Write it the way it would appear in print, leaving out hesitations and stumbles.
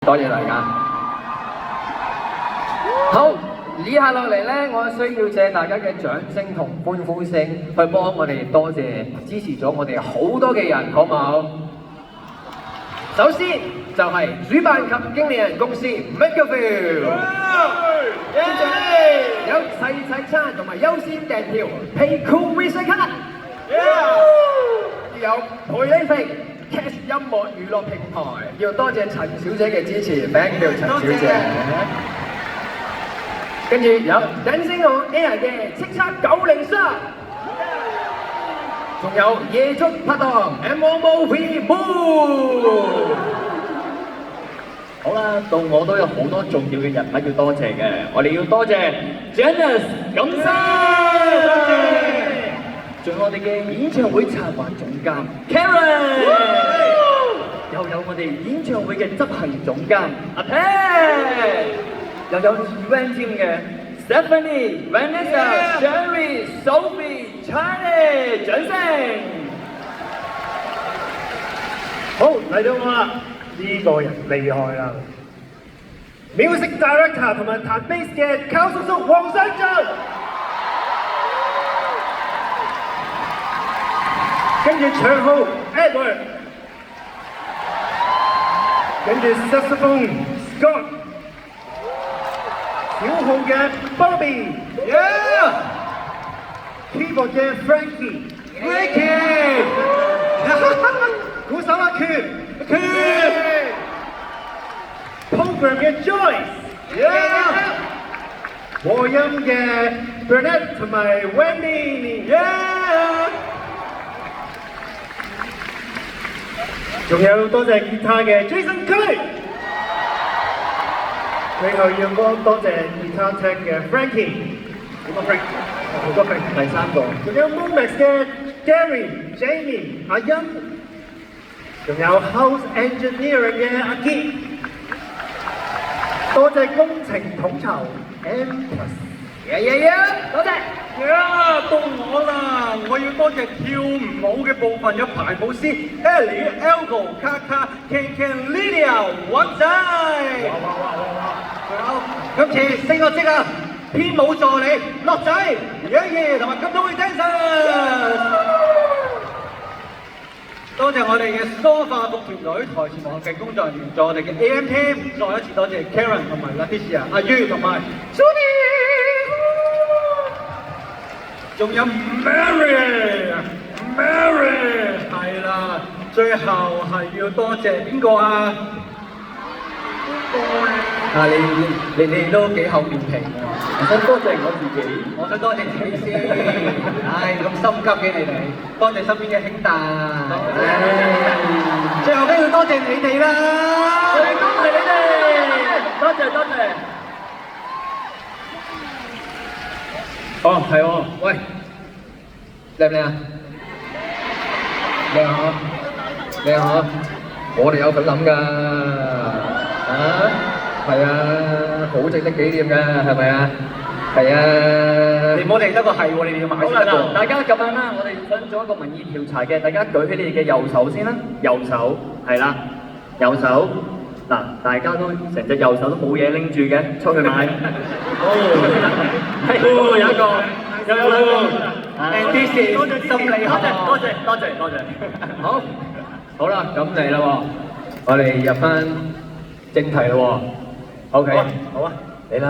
多謝大家。好，以下落嚟咧，我需要借大家嘅掌聲同歡呼聲，去幫我哋多謝支持咗我哋好多嘅人，好唔好？首先就係主辦及經理人公司 MakerVille， 跟住有齊齊餐同埋優先訂票 PayCool Visa 卡，有培理平 Cash 音樂娛樂平台，要多謝陳小姐嘅支持 ，Thank you 陳小姐。跟住有人星號 Air 嘅叱咤903，仲有夜足拍檔 MOMOV Moon。好啦，到我都有好多重要嘅人物要多謝嘅，我哋要多謝 Janice 錦生，多謝，仲有我哋嘅演唱會策劃總監 Karen， 又有我哋演唱會嘅執行總監阿 Pat， 又有 event team 嘅 Stephanie、Vanessa、Sherry、Sophie、Charlie， 掌聲！好，嚟到我啦，呢個人厲害啦 ！Music Director 同埋彈 bass 嘅靠叔叔黃山俊，跟住長號 Edward， 跟住 Saxophone Scott， 小號嘅 Bobby，Keyboard 嘅 Frankie， 鼓手阿權，Program 嘅 Joyce， 和音嘅 Bernard 同埋 Wendy， 仲有多謝吉他嘅 Jason 區，最後要多謝吉他 tech 嘅 Frankie， 好多 Frank， 好多 Frank， 第三個，仲有 Momax 嘅 Gary、Jamie、阿欣。仲有 House Engineering 嘅阿傑，多謝工程統籌 M+， 多謝。到我啦！我要多謝跳舞嘅部分有排舞師 Ellie、Elgo、Kaka、Ken、Lydia、穩仔。仲有今次4個職啊，編舞助理樂仔、同埋金通會 Dancer。多謝我哋嘅梳化服團隊、台前幕後嘅工作人員，仲有我哋嘅 AM team， 再一次多謝 Karen 同埋 Leticia、阿於同埋 Sunny， 仲有 Mary， 係啦，最後係要多謝邊個啊？你都幾厚面皮喎！我想多謝我自己，我想多謝自己先。唉，咁心急嘅你哋，多謝身邊嘅兄弟。最後都要多謝你哋啦！最高係你哋，多謝多謝。哦，係喎，喂，靚唔靚啊？靚啊！靚啊！我哋有份諗㗎，啊，係啊，好值得紀念㗎，係咪啊？係啊！你唔好哋得個係喎，你哋要買好啦，先得喎。大家咁樣啦，我哋想做一個民意調查嘅，大家舉起你哋嘅右手先啦，右手係啦，右手嗱，大家都成隻右手都冇嘢拎住嘅，出去買。有一個，有兩個。啲事心理學，多謝。好，好啦，咁嚟啦喎，我哋入翻正題啦喎 ，OK，好啊，嚟啦。